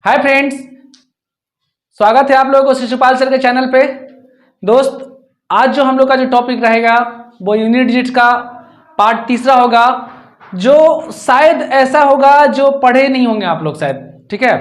Hi friends, स्वागत है आप लोगों को शिशुपाल सर के चैनल पे। दोस्त, आज जो हम लोग का जो टॉपिक रहेगा वो यूनिट डिजिट का पार्ट तीसरा होगा, जो शायद ऐसा होगा जो पढ़े नहीं होंगे आप लोग शायद। ठीक है,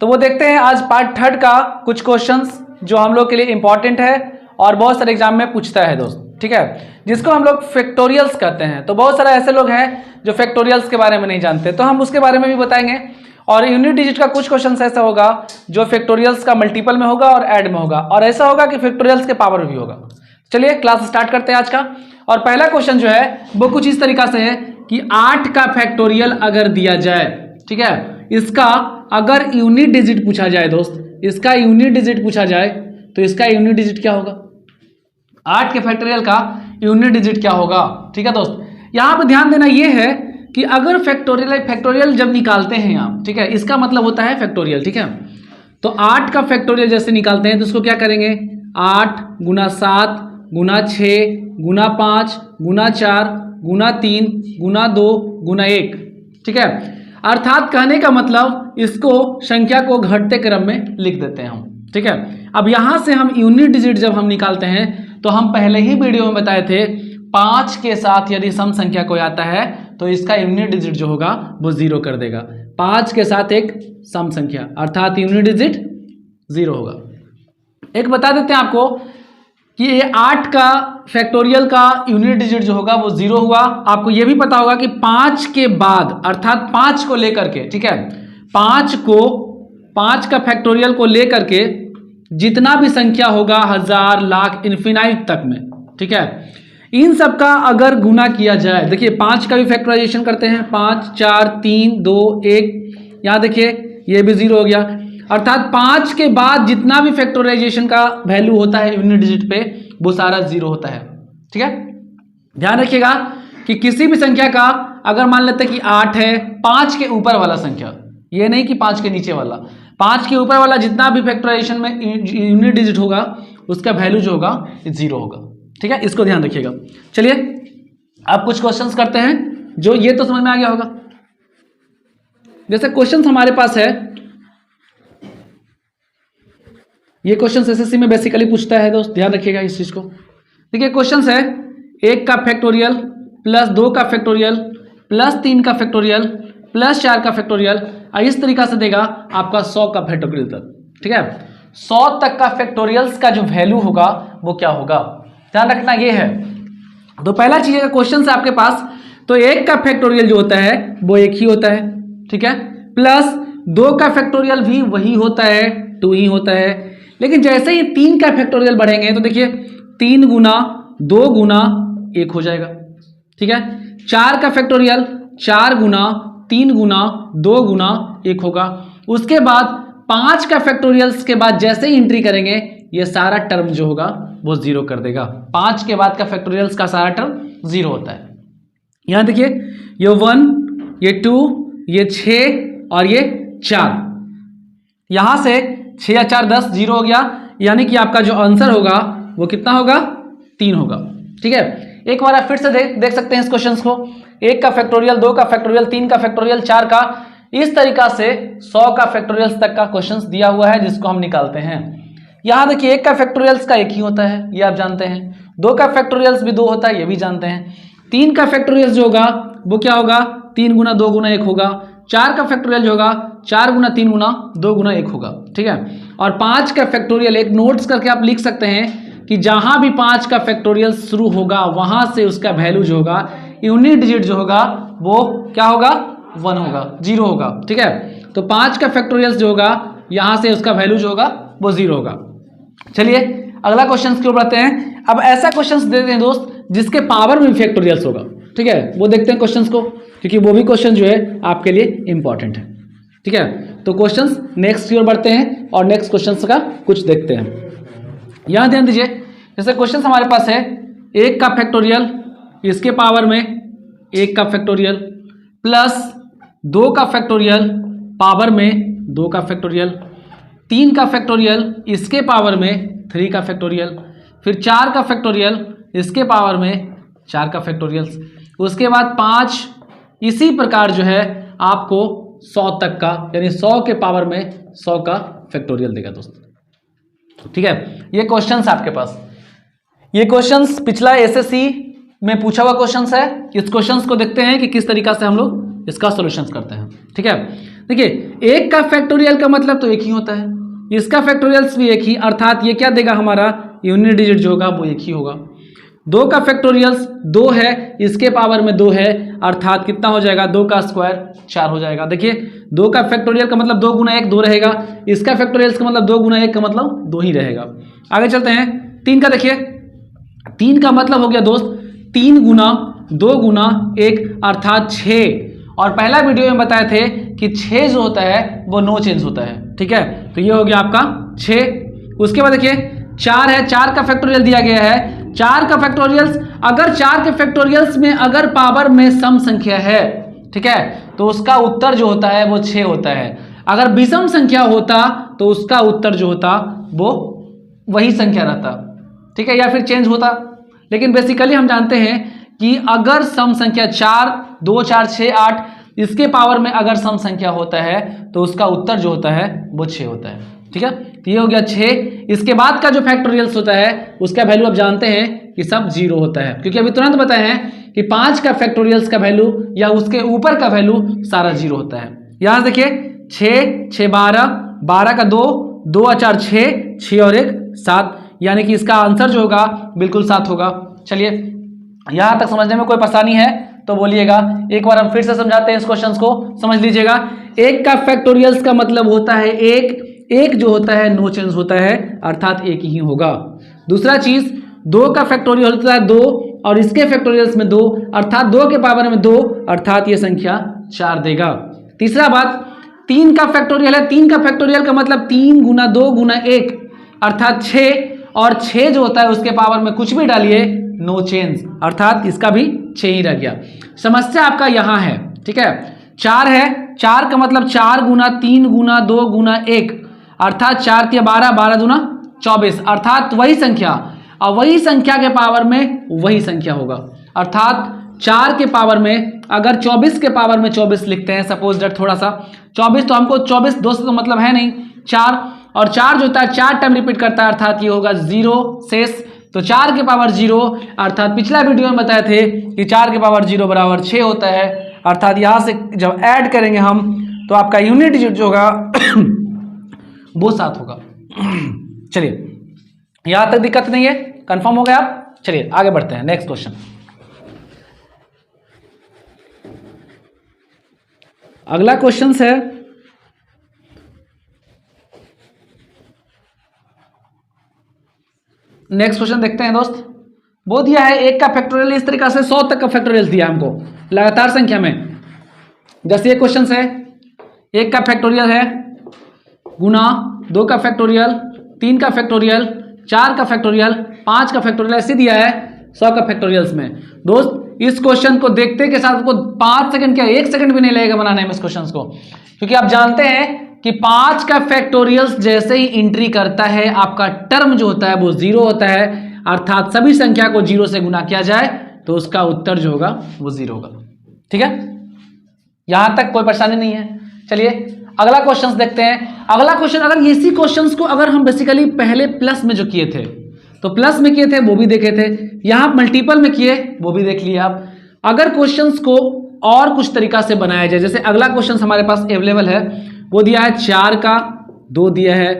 तो वो देखते हैं आज पार्ट थर्ड का कुछ क्वेश्चंस जो हम लोग के लिए इंपॉर्टेंट है और बहुत सारे एग्जाम में पूछता है दोस्त। ठीक है, जिसको हम लोग फैक्टोरियल्स कहते हैं। तो बहुत सारे ऐसे लोग हैं जो फैक्टोरियल्स के बारे में नहीं जानते, तो हम उसके बारे में भी बताएंगे। और यूनिट डिजिट का कुछ क्वेश्चन ऐसा होगा जो फैक्टोरियल्स का मल्टीपल में होगा और ऐड में होगा, और ऐसा होगा कि फैक्टोरियल्स के पावर में भी होगा। चलिए क्लास स्टार्ट करते हैं आज का। और पहला क्वेश्चन जो है वो कुछ इस तरीका से है कि 8 का फैक्टोरियल अगर दिया जाए, ठीक है, इसका अगर यूनिट डिजिट पूछा जाए दोस्त, इसका यूनिट डिजिट पूछा जाए तो इसका यूनिट डिजिट क्या होगा? 8 के फैक्टोरियल का यूनिट डिजिट क्या होगा? ठीक है दोस्त, यहां पर ध्यान देना यह है कि अगर फैक्टोरियल जब निकालते हैं आप, ठीक है, इसका मतलब होता है फैक्टोरियल। ठीक है, तो 8 का फैक्टोरियल जैसे निकालते हैं तो इसको क्या करेंगे? 8 गुना 7 गुना 6 गुना 5 गुना 4 गुना 3 गुना 2 गुना 1। ठीक है, अर्थात कहने का मतलब इसको संख्या को घटते क्रम में लिख देते हैं हम। ठीक है, अब यहां से हम यूनिट डिजिट जब हम निकालते हैं तो हम पहले ही वीडियो में बताए थे 5 के साथ यदि सम संख्या कोई आता है तो इसका यूनिट डिजिट जो होगा वो 0 कर देगा। 5 के साथ एक सम संख्या अर्थात यूनिट डिजिट 0 होगा। एक बता देते हैं आपको कि ये 8 का फैक्टोरियल का यूनिट डिजिट जो होगा वो 0 हुआ। आपको ये भी पता होगा कि 5 के बाद अर्थात 5 को लेकर के, ठीक है, 5 का फैक्टोरियल को लेकर के जितना भी संख्या होगा, हजार, लाख, इन्फिनाइट तक में, ठीक है, इन सब का अगर गुना किया जाए, देखिए 5 का भी फैक्टराइजेशन करते हैं, 5 4 3 2 1, यहां देखिए ये भी 0 हो गया। अर्थात 5 के बाद जितना भी फैक्टराइजेशन का वैल्यू होता है यूनिट डिजिट पे वो सारा 0 होता है। ठीक है, ध्यान रखिएगा कि किसी भी संख्या का अगर मान लेते हैं कि 8 है, 5 के ऊपर वाला संख्या, ये नहीं कि 5 के नीचे वाला, 5 के ऊपर वाला जितना भी फैक्टराइजेशन में यूनिट डिजिट होगा उसका वैल्यू जो होगा 0 होगा। ठीक है, इसको ध्यान रखिएगा। चलिए अब कुछ क्वेश्चंस करते हैं जो ये तो समझ में आ गया होगा। जैसे क्वेश्चंस हमारे पास है, ये क्वेश्चंस एसएससी में बेसिकली पूछता है दोस्त, ध्यान रखिएगा इस चीज को। देखिए क्वेश्चंस है 1 का फैक्टोरियल प्लस 2 का फैक्टोरियल प्लस 3 का फैक्टोरियल प्लस 4 का फैक्टोरियल, इस तरीका से देगा आपका 100 का फैक्टोरियल तक। ठीक है, 100 तक का फैक्टोरियल्स का जो वैल्यू होगा वो क्या होगा, ध्यान रखना ये है। तो पहला चीज का क्वेश्चन है आपके पास, तो 1 का फैक्टोरियल जो होता है वो 1 ही होता है, ठीक है, प्लस 2 का फैक्टोरियल भी वही होता है, 2 ही होता है। लेकिन जैसे ही 3 का फैक्टोरियल बढ़ेंगे तो देखिए 3 गुना 2 गुना 1 हो जाएगा। ठीक है, 4 का फैक्टोरियल 4 गुना 3 गुना 2 गुना 1 होगा। उसके बाद 5 का फैक्टोरियल्स के बाद जैसे ही एंट्री करेंगे ये सारा टर्म जो होगा वो 0 कर देगा। 5 के बाद का फैक्टोरियल्स का सारा टर्म 0 होता है। यहां देखिए ये 1, ये 2, ये 6 और ये 4, यहां से 6 या 4 10, 0 हो गया। यानी कि आपका जो आंसर होगा वो कितना होगा? 3 होगा। ठीक है, एक बार आप फिर से देख सकते हैं इस क्वेश्चन को। 1 का फैक्टोरियल, 2 का फैक्टोरियल, 3 का फैक्टोरियल, 4 का, इस तरीका से 100 का फैक्टोरियल्स तक का क्वेश्चन दिया हुआ है जिसको हम निकालते हैं। यहां देखिए 1 का फैक्टोरियल्स का 1 ही होता है, ये आप जानते हैं। 2 का फैक्टोरियल्स भी 2 होता है, ये भी जानते हैं। 3 का फैक्टोरियल्स जो होगा वो क्या होगा? 3 गुना 2 गुना 1 होगा। 4 का फैक्टोरियल जो होगा 4 गुना 3 गुना 2 गुना 1 होगा। ठीक है, और 5 का फैक्टोरियल एक नोट्स करके आप लिख सकते हैं कि जहां भी 5 का फैक्टोरियल शुरू होगा वहां से उसका वैल्यू जो होगा, यूनिट डिजिट जो होगा वो क्या होगा? 1 होगा, 0 होगा। ठीक है, तो 5 का फैक्टोरियल जो होगा यहां से उसका वैल्यू जो होगा वो 0 होगा। चलिए अगला क्वेश्चन की ओर बढ़ते हैं। अब ऐसा क्वेश्चन देते हैं दोस्त जिसके पावर में फैक्टोरियल्स होगा। ठीक है, वो देखते हैं क्वेश्चंस को, क्योंकि वो भी क्वेश्चन जो है आपके लिए इंपॉर्टेंट है। ठीक है, तो क्वेश्चंस नेक्स्ट की ओर बढ़ते हैं और नेक्स्ट क्वेश्चंस का कुछ देखते हैं। यहां ध्यान दीजिए, जैसे क्वेश्चन हमारे पास है 1 का फैक्टोरियल, इसके पावर में 1 का फैक्टोरियल प्लस 2 का फैक्टोरियल पावर में 2 का फैक्टोरियल, 3 का फैक्टोरियल इसके पावर में 3 का फैक्टोरियल, फिर 4 का फैक्टोरियल इसके पावर में 4 का फैक्टोरियल, उसके बाद 5, इसी प्रकार जो है आपको 100 तक का, यानी 100 के पावर में 100 का फैक्टोरियल देगा दोस्त। ठीक है, ये क्वेश्चंस आपके पास, ये क्वेश्चंस पिछला एसएससी में पूछा हुआ क्वेश्चंस है। इस क्वेश्चंस को देखते हैं कि किस तरीका से हम लोग इसका सॉल्यूशंस करते हैं। ठीक है, देखिए एक का फैक्टोरियल का मतलब तो एक ही होता है, इसका फैक्टोरियल्स भी एक ही, अर्थात ये क्या देगा, हमारा यूनिट डिजिट जो होगा वो एक ही होगा। 2 का फैक्टोरियल्स 2 है, इसके पावर में 2 है, अर्थात कितना हो जाएगा, 2 का स्क्वायर 4 हो जाएगा। देखिए 2 का फैक्टोरियल का मतलब 2 गुना 1 2 रहेगा, इसका फैक्टोरियल्स का मतलब 2 गुना 1 का मतलब 2 ही रहेगा। आगे चलते हैं, 3 का देखिए, 3 का मतलब हो गया दोस्त 3 गुना 2 गुना 1 अर्थात 6, और पहला वीडियो में बताए थे कि 6 जो होता है वो नो चेंज होता है। ठीक है, तो ये हो गया आपका 6। उसके बाद देखिए 4 है, 4 का फैक्टोरियल दिया गया है, 4 का फैक्टोरियल्स, अगर 4 के फैक्टोरियल्स में अगर पावर में सम संख्या है, ठीक है, तो उसका उत्तर जो होता है वो 6 होता है। अगर विषम संख्या होता तो उसका उत्तर जो होता वो वही संख्या रहता। ठीक है, या फिर चेंज होता, लेकिन बेसिकली हम जानते हैं कि अगर सम संख्या 4 2 4 6 8 इसके पावर में अगर सम संख्या होता है तो उसका उत्तर जो होता है वो 6 होता है। ठीक है, तो ये हो गया 6। इसके बाद का जो फैक्टोरियल्स होता है उसका वैल्यू आप जानते हैं कि सब 0 होता है, क्योंकि अभी तुरंत बताए हैं कि 5 का फैक्टोरियल्स का वैल्यू या उसके ऊपर का वैल्यू सारा 0 होता है। यहां से देखिए 6 6 12 12 का 2 2 4 6 6 और 1 7, यानी कि इसका आंसर जो होगा बिल्कुल 7 होगा। चलिए यहां तक समझने में कोई परेशानी है तो बोलिएगा, एक बार हम फिर से समझाते हैं इस क्वेश्चन को, समझ लीजिएगा। 1 का फैक्टोरियल्स का मतलब होता है 1 जो होता है नो चेंज होता है, अर्थात 1 ही होगा। दूसरा चीज 2 का फैक्टोरियल होता है 2 और इसके फैक्टोरियल्स में 2 अर्थात 2 के पावर में 2 अर्थात ये संख्या 4 देगा। तीसरा बात 3 का फैक्टोरियल है, 3 का फैक्टोरियल का मतलब 3 गुना 2 गुना 1 अर्थात 6, और 6 जो होता है उसके पावर में कुछ भी डालिए नो चेंज, अर्थात इसका भी 6 ही रह गया। समस्या आपका यहां है। ठीक है, 4 है, 4 का मतलब 4 गुना 3 गुना 2 गुना 1 अर्थात 4 3 12 12 दूना 24 अर्थात वही संख्या, और वही संख्या के पावर में वही संख्या होगा, अर्थात 4 के पावर में अगर 24 के पावर में 24 लिखते हैं, सपोज दैट थोड़ा सा 24, तो हमको 24 2 से तो मतलब है नहीं 4, और 4 जो होता है 4 टाइम रिपीट करता है, अर्थात ये होगा 0 शेष, तो 4 के पावर 0 अर्थात पिछला वीडियो में बताए थे कि 4 के पावर 0 बराबर 6 होता है, अर्थात यहां से जब ऐड करेंगे हम तो आपका यूनिट डिजिट जो होगा वो 7 होगा। चलिए यहां तक दिक्कत नहीं है, कंफर्म हो गया आप। चलिए आगे बढ़ते हैं, नेक्स्ट क्वेश्चन। अगला क्वेश्चन है नेक्स्ट क्वेश्चन देखते हैं दोस्त। वो दिया है 1 का फैक्टोरियल, इस तरीका से 100 तक का फैक्टोरियल दिया हमको लगातार संख्या में। जैसे ये क्वेश्चन है 1 का फैक्टोरियल है गुना 2 का फैक्टोरियल 3 का फैक्टोरियल 4 का फैक्टोरियल 5 का फैक्टोरियल ऐसे दिया है 100 का फैक्टोरियल्स में। दोस्त इस क्वेश्चन को देखते के साथ आपको 5 सेकंड क्या 1 सेकंड भी नहीं लगेगा बनाने में इस क्वेश्चन को, क्योंकि आप जानते हैं कि 5 का फैक्टोरियल्स जैसे ही एंट्री करता है आपका टर्म जो होता है वो 0 होता है, अर्थात सभी संख्या को 0 से गुना किया जाए तो उसका उत्तर जो होगा वो 0 होगा। ठीक है, यहां तक कोई परेशानी नहीं है। चलिए अगला क्वेश्चन देखते हैं। अगला क्वेश्चन, अगर इसी क्वेश्चन को अगर हम बेसिकली पहले प्लस में जो किए थे तो प्लस में किए थे वो भी देखे थे, यहां मल्टीपल में किए वो भी देख लिए आप। अगर क्वेश्चंस को और कुछ तरीका से बनाया जाए, जैसे अगला क्वेश्चन हमारे पास अवेलेबल है, वो दिया है 4 का 2 दिया है,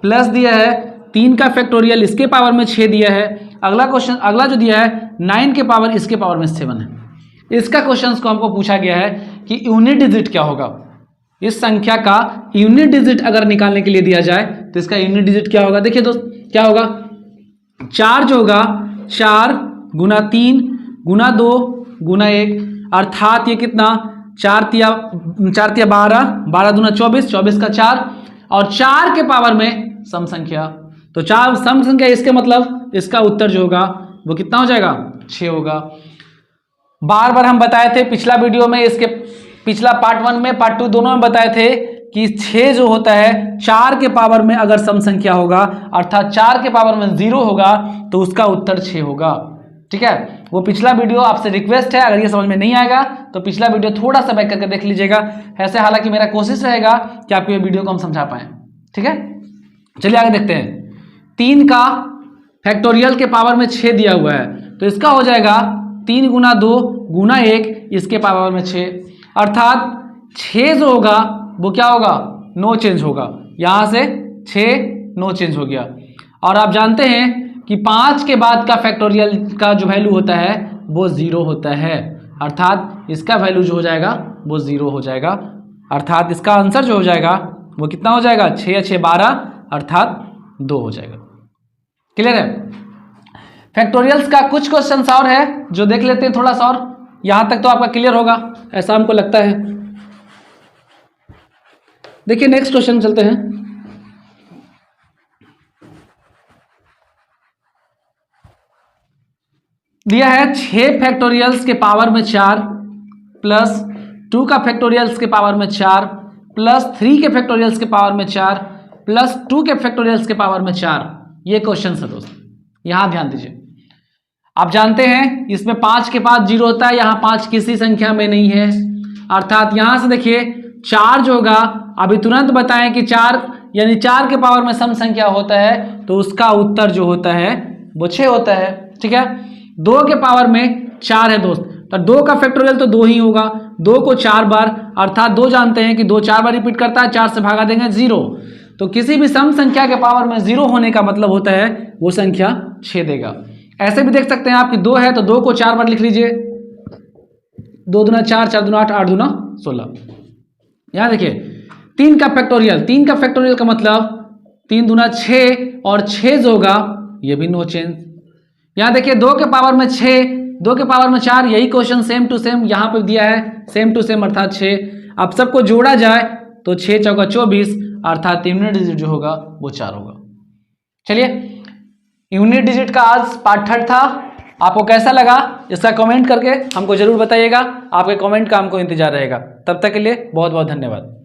प्लस दिया है 3 का फैक्टोरियल इसके पावर में 6 दिया है। अगला क्वेश्चन, अगला जो दिया है 9 के पावर इसके पावर में 7 है। इसका क्वेश्चन को हमको पूछा गया है कि यूनिट डिजिट क्या होगा, इस संख्या का यूनिट डिजिट अगर निकालने के लिए दिया जाए तो इसका यूनिट डिजिट क्या होगा। देखिए दोस्त क्या होगा, 4 जो होगा 4 गुना 3 गुना 2 गुना 1 अर्थात ये कितना 4 तिया 12 12 दूना 24 24 का 4 और 4 के पावर में सम संख्या, तो 4 सम संख्या, इसके मतलब इसका उत्तर जो होगा वो कितना हो जाएगा 6 होगा। बार बार हम बताए थे पिछला वीडियो में, इसके पिछला पार्ट 1 में पार्ट 2 दोनों में बताए थे कि 6 जो होता है 4 के पावर में अगर सम संख्या होगा अर्थात 4 के पावर में 0 होगा तो उसका उत्तर 6 होगा। ठीक है, वो पिछला वीडियो आपसे रिक्वेस्ट है, अगर ये समझ में नहीं आएगा तो पिछला वीडियो थोड़ा सा बैक करके देख लीजिएगा। ऐसे हालांकि मेरा कोशिश रहेगा कि आपको ये वीडियो को हम समझा पाएँ। ठीक है, चलिए आगे देखते हैं। 3 का फैक्टोरियल के पावर में 6 दिया हुआ है, तो इसका हो जाएगा 3 गुना 2 गुना 1 इसके पावर में 6, अर्थात 6 जो होगा वो क्या होगा, नो चेंज होगा। यहाँ से 6 नो चेंज हो गया। और आप जानते हैं कि 5 के बाद का फैक्टोरियल का जो वैल्यू होता है वो 0 होता है, अर्थात इसका वैल्यू जो हो जाएगा वो 0 हो जाएगा, अर्थात इसका आंसर जो हो जाएगा वो कितना हो जाएगा, 6 या 6 12, अर्थात 2 हो जाएगा। क्लियर है। फैक्टोरियल्स का कुछ क्वेश्चंस और है जो देख लेते हैं थोड़ा सा, और यहां तक तो आपका क्लियर होगा ऐसा हमको लगता है। देखिए नेक्स्ट क्वेश्चन चलते हैं। दिया है 6 फैक्टोरियल्स के पावर में 4 प्लस 2 का फैक्टोरियल्स के पावर में 4 प्लस 3 के फैक्टोरियल्स के पावर में 4 प्लस 2 के फैक्टोरियल्स के पावर में 4। ये क्वेश्चन है दोस्त, यहां ध्यान दीजिए। आप जानते हैं इसमें 5 के बाद 0 होता है, यहां 5 किसी संख्या में नहीं है, अर्थात यहां से देखिए 4 जो होगा, अभी तुरंत बताएं कि 4 यानी 4 के पावर में सम संख्या होता है तो उसका उत्तर जो होता है वो 6 होता है। ठीक है, 2 के पावर में 4 है दोस्त, तो 2 का फैक्टोरियल तो 2 ही होगा, 2 को 4 बार, अर्थात 2 जानते हैं कि 2 4 बार रिपीट करता है, 4 से भागा देंगे 0, तो किसी भी सम संख्या के पावर में 0 होने का मतलब होता है वो संख्या 6 देगा। ऐसे भी देख सकते हैं आप कि 2 है तो 2 को 4 बार लिख लीजिए, 2 दूना 4, 4 दूना 8, 8 दूना 16। यहाँ देखिए 3 का फैक्टोरियल, 3 का फैक्टोरियल का मतलब 3 दूना 6 और 6 जो होगा ये भी नो चेंज। यहाँ देखिए 2 के पावर में 6, 2 के पावर में 4, यही क्वेश्चन सेम टू सेम यहाँ पे दिया है, सेम टू सेम अर्थात 6। अब सबको जोड़ा जाए तो 6 चौका 24, अर्थात यूनिट डिजिट जो होगा वो 4 होगा। चलिए, यूनिट डिजिट का आज पार्ट 3 था। आपको कैसा लगा इसका कमेंट करके हमको जरूर बताइएगा, आपके कमेंट का हमको इंतजार रहेगा। तब तक के लिए बहुत बहुत धन्यवाद।